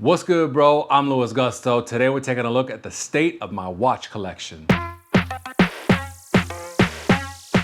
What's good, bro? I'm Louis Gusto. Today we're taking a look at the state of my watch collection.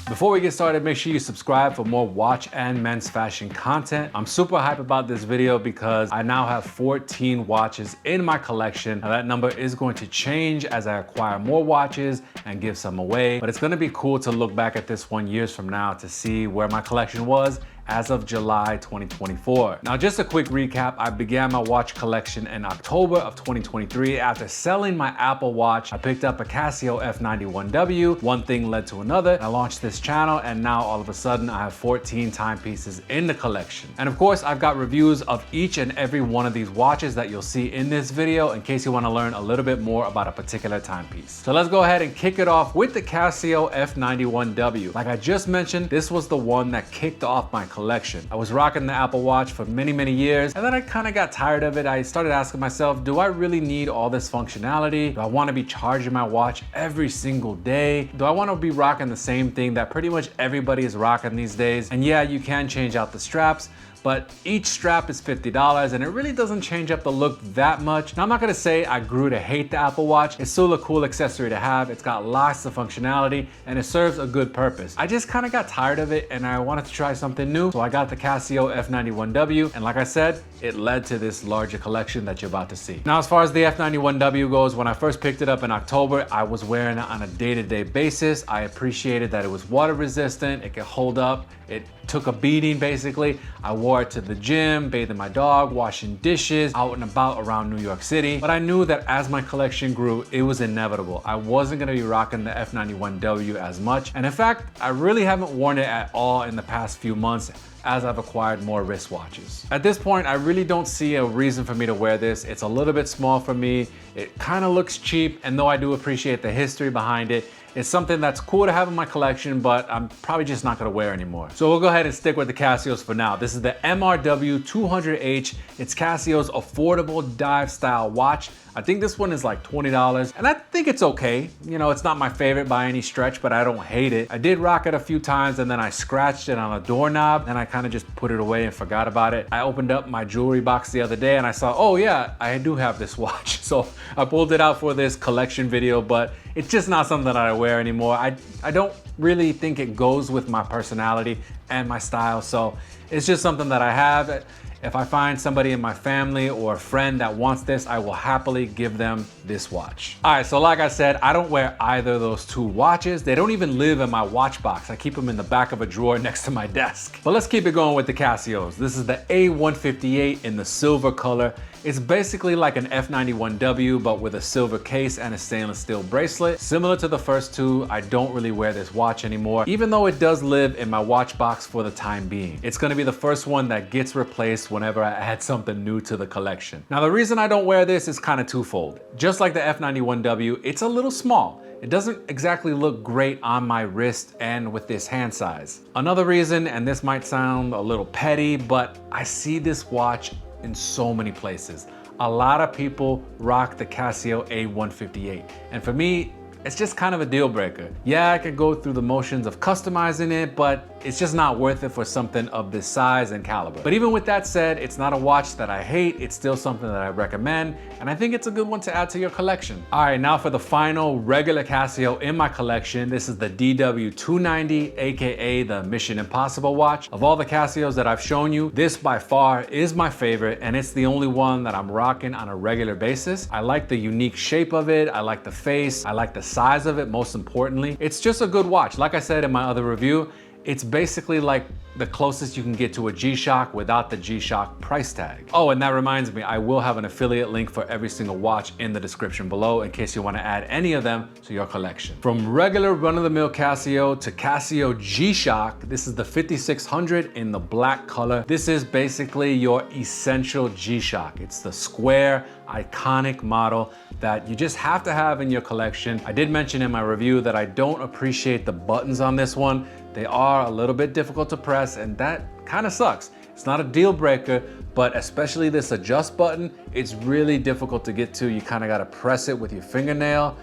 Before we get started, make sure you subscribe for more watch and men's fashion content. I'm super hype about this video because I now have 14 watches in my collection. Now that number is going to change as I acquire more watches and give some away, but it's gonna be cool to look back at this one years from now to see where my collection was as of July 2024. Now, just a quick recap, I began my watch collection in October of 2023. After selling my Apple Watch, I picked up a Casio F91W. One thing led to another. I launched this channel and now all of a sudden I have 14 timepieces in the collection. And of course, I've got reviews of each and every one of these watches that you'll see in this video in case you wanna learn a little bit more about a particular timepiece. So let's go ahead and kick it off with the Casio F91W. Like I just mentioned, this was the one that kicked off my collection. I was rocking the Apple Watch for many years, and then I kind of got tired of it. I started asking myself, do I really need all this functionality? Do I want to be charging my watch every single day? Do I want to be rocking the same thing that pretty much everybody is rocking these days? And yeah, you can change out the straps, but each strap is $50 and it really doesn't change up the look that much. Now, I'm not gonna say I grew to hate the Apple Watch. It's still a cool accessory to have. It's got lots of functionality and it serves a good purpose. I just kind of got tired of it and I wanted to try something new. So I got the Casio F91W, and like I said, it led to this larger collection that you're about to see. Now, as far as the F91W goes, when I first picked it up in October, I was wearing it on a day-to-day basis. I appreciated that it was water resistant, it could hold up, it took a beating basically. I wore it to the gym, bathing my dog, washing dishes, out and about around New York City. But I knew that as my collection grew, it was inevitable. I wasn't gonna be rocking the F91W as much. And in fact, I really haven't worn it at all in the past few months as I've acquired more wristwatches. At this point, I really don't see a reason for me to wear this. It's a little bit small for me. It kind of looks cheap, and though I do appreciate the history behind it, it's something that's cool to have in my collection, but I'm probably just not gonna wear anymore. So we'll go ahead and stick with the Casios for now. This is the MRW 200H. It's Casio's affordable dive style watch. I think this one is like $20, and I think it's okay. You know, it's not my favorite by any stretch, but I don't hate it. I did rock it a few times, and then I scratched it on a doorknob, and I kind of just put it away and forgot about it. I opened up my jewelry box the other day, and I saw, oh yeah, I do have this watch. So I pulled it out for this collection video, but it's just not something that I wear anymore. I don't really think it goes with my personality and my style, so it's just something that I have. If I find somebody in my family or a friend that wants this, I will happily give them this watch. All right, so like I said, I don't wear either of those two watches. They don't even live in my watch box. I keep them in the back of a drawer next to my desk. But let's keep it going with the Casios. This is the A158 in the silver color. It's basically like an F91W, but with a silver case and a stainless steel bracelet. Similar to the first two, I don't really wear this watch anymore, even though it does live in my watch box for the time being. It's gonna be the first one that gets replaced whenever I add something new to the collection. Now, the reason I don't wear this is kind of twofold. Just like the F91W, it's a little small. It doesn't exactly look great on my wrist and with this hand size. Another reason, and this might sound a little petty, but I see this watch in so many places. A lot of people rock the Casio A158. And for me, it's just kind of a deal breaker. Yeah, I could go through the motions of customizing it, but it's just not worth it for something of this size and caliber. But even with that said, it's not a watch that I hate. It's still something that I recommend, and I think it's a good one to add to your collection. All right, now for the final regular Casio in my collection. This is the DW290, AKA the Mission Impossible watch. Of all the Casios that I've shown you, this by far is my favorite, and it's the only one that I'm rocking on a regular basis. I like the unique shape of it. I like the face. I like the size of it, most importantly. It's just a good watch. Like I said in my other review, it's basically like the closest you can get to a G-Shock without the G-Shock price tag. Oh, and that reminds me, I will have an affiliate link for every single watch in the description below in case you want to add any of them to your collection. From regular run-of-the-mill Casio to Casio G-Shock, this is the 5600 in the black color. This is basically your essential G-Shock. It's the square, iconic model that you just have to have in your collection. I did mention in my review that I don't appreciate the buttons on this one. They are a little bit difficult to press, and that kind of sucks. It's not a deal breaker, but especially this adjust button, it's really difficult to get to. You kind of got to press it with your fingernail.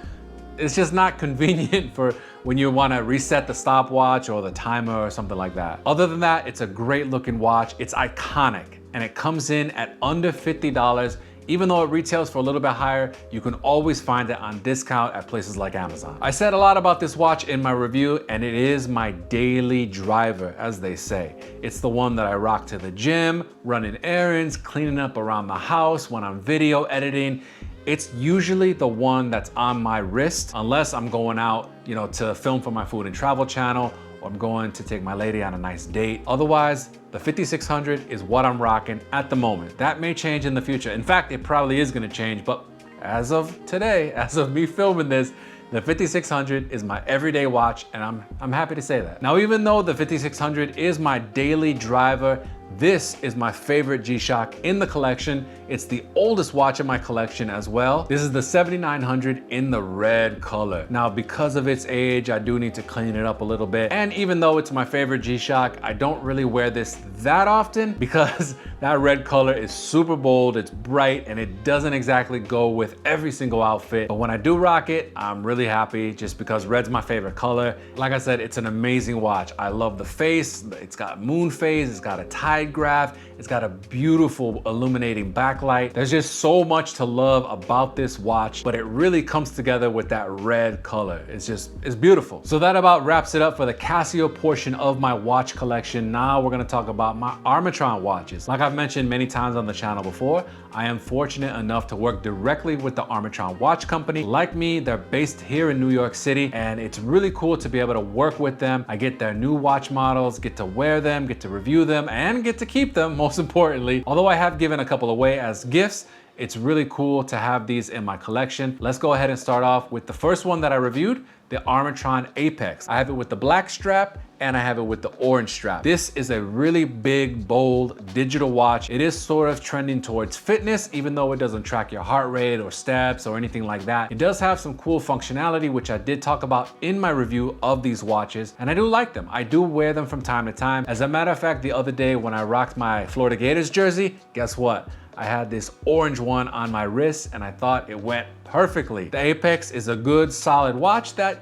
It's just not convenient for when you want to reset the stopwatch or the timer or something like that. Other than that, it's a great looking watch. It's iconic and it comes in at under $50. Even though it retails for a little bit higher, you can always find it on discount at places like Amazon. I said a lot about this watch in my review, and it is my daily driver, as they say. It's the one that I rock to the gym, running errands, cleaning up around the house, when I'm video editing. It's usually the one that's on my wrist, unless I'm going out, to film for my food and travel channel, or I'm going to take my lady on a nice date. Otherwise, the 5600 is what I'm rocking at the moment. That may change in the future. In fact, it probably is gonna change, but as of today, as of me filming this, the 5600 is my everyday watch, and I'm happy to say that. Now, even though the 5600 is my daily driver, this is my favorite G-Shock in the collection. It's the oldest watch in my collection as well. This is the 7900 in the red color. Now, because of its age, I do need to clean it up a little bit. And even though it's my favorite G-Shock, I don't really wear this that often because that red color is super bold, it's bright, and it doesn't exactly go with every single outfit. But when I do rock it, I'm really happy just because red's my favorite color. Like I said, it's an amazing watch. I love the face. It's got moon phase, it's got a tide graph, it's got a beautiful illuminating backlight. There's just so much to love about this watch, but it really comes together with that red color. It's beautiful. So that about wraps it up for the Casio portion of my watch collection. Now we're gonna talk about my Armitron watches. Like I've mentioned many times on the channel before, I am fortunate enough to work directly with the Armitron watch company. Like me, they're based here in New York City, and it's really cool to be able to work with them. I get their new watch models, get to wear them, get to review them, and get to keep them, most importantly. Although I have given a couple away as gifts, it's really cool to have these in my collection. Let's go ahead and start off with the first one that I reviewed, the Armitron Apex. I have it with the black strap and I have it with the orange strap. This is a really big, bold digital watch. It is sort of trending towards fitness, even though it doesn't track your heart rate or steps or anything like that. It does have some cool functionality, which I did talk about in my review of these watches, and I do like them. I do wear them from time to time. As a matter of fact, the other day when I rocked my Florida Gators jersey, guess what? I had this orange one on my wrist and I thought it went perfectly. The Apex is a good, solid watch that,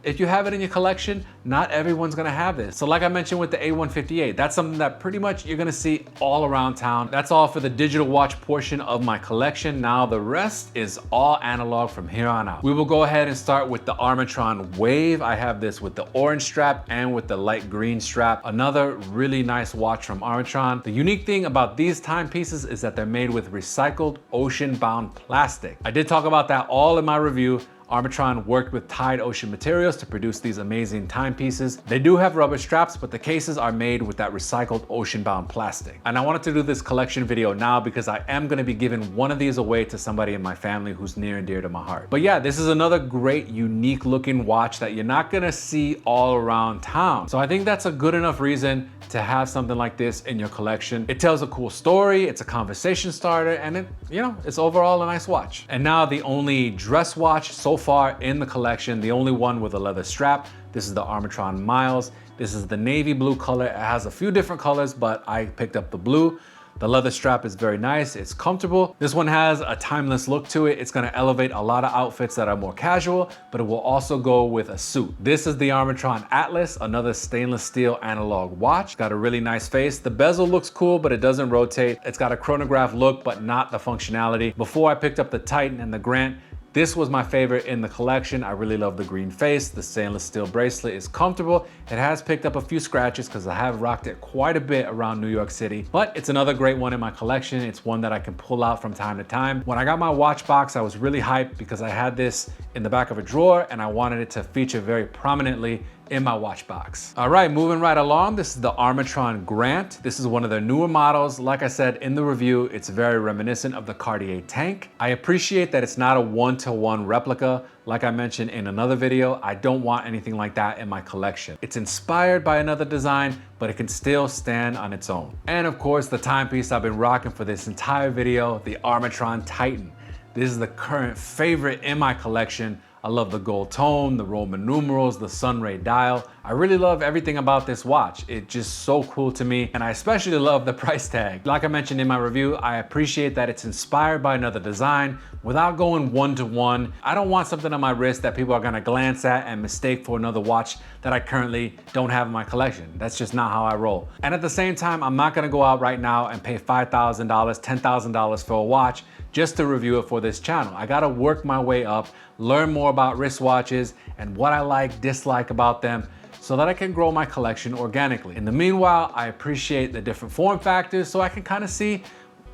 if you have it in your collection, not everyone's gonna have this. So like I mentioned with the A158, that's something that pretty much you're gonna see all around town. That's all for the digital watch portion of my collection. Now the rest is all analog from here on out. We will go ahead and start with the Armitron Wave. I have this with the orange strap and with the light green strap. Another really nice watch from Armitron. The unique thing about these timepieces is that they're made with recycled ocean-bound plastic. I did talk about that all in my review. Armitron worked with Tide Ocean materials to produce these amazing timepieces. They do have rubber straps, but the cases are made with that recycled ocean-bound plastic. And I wanted to do this collection video now because I am gonna be giving one of these away to somebody in my family who's near and dear to my heart. But yeah, this is another great, unique looking watch that you're not gonna see all around town. So I think that's a good enough reason to have something like this in your collection. It tells a cool story, it's a conversation starter, and it's overall a nice watch. And now the only dress watch so far in the collection, the only one with a leather strap. This is the Armitron Miles. This is the navy blue color. It has a few different colors, but I picked up the blue. The leather strap is very nice, it's comfortable. This one has a timeless look to it. It's gonna elevate a lot of outfits that are more casual, but it will also go with a suit. This is the Armitron Atlas, another stainless steel analog watch. It's got a really nice face. The bezel looks cool, but it doesn't rotate. It's got a chronograph look, but not the functionality. Before I picked up the Titan and the Grant, this was my favorite in the collection. I really love the green face. The stainless steel bracelet is comfortable. It has picked up a few scratches because I have rocked it quite a bit around New York City, but it's another great one in my collection. It's one that I can pull out from time to time. When I got my watch box, I was really hyped because I had this in the back of a drawer and I wanted it to feature very prominently in my watch box. All right, moving right along, this is the Armitron Grant. This is one of their newer models. Like I said in the review, it's very reminiscent of the Cartier Tank. I appreciate that it's not a one-to-one replica. Like I mentioned in another video, I don't want anything like that in my collection. It's inspired by another design, but it can still stand on its own. And of course, the timepiece I've been rocking for this entire video, the Armitron Titan. This is the current favorite in my collection. I love the gold tone, the Roman numerals, the sunray dial. I really love everything about this watch. It's just so cool to me, and I especially love the price tag. Like I mentioned in my review, I appreciate that it's inspired by another design without going one-to-one. I don't want something on my wrist that people are gonna glance at and mistake for another watch that I currently don't have in my collection. That's just not how I roll. And at the same time, I'm not gonna go out right now and pay $5,000, $10,000 for a watch just to review it for this channel. I gotta work my way up, learn more about wristwatches and what I like, dislike about them, so that I can grow my collection organically. In the meanwhile, I appreciate the different form factors so I can kind of see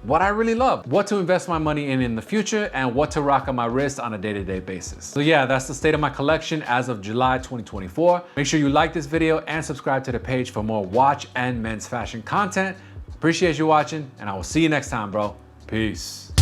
what I really love, what to invest my money in the future, and what to rock on my wrist on a day-to-day basis. So yeah, that's the state of my collection as of July 2024. Make sure you like this video and subscribe to the page for more watch and men's fashion content. Appreciate you watching, and I will see you next time, bro. Peace.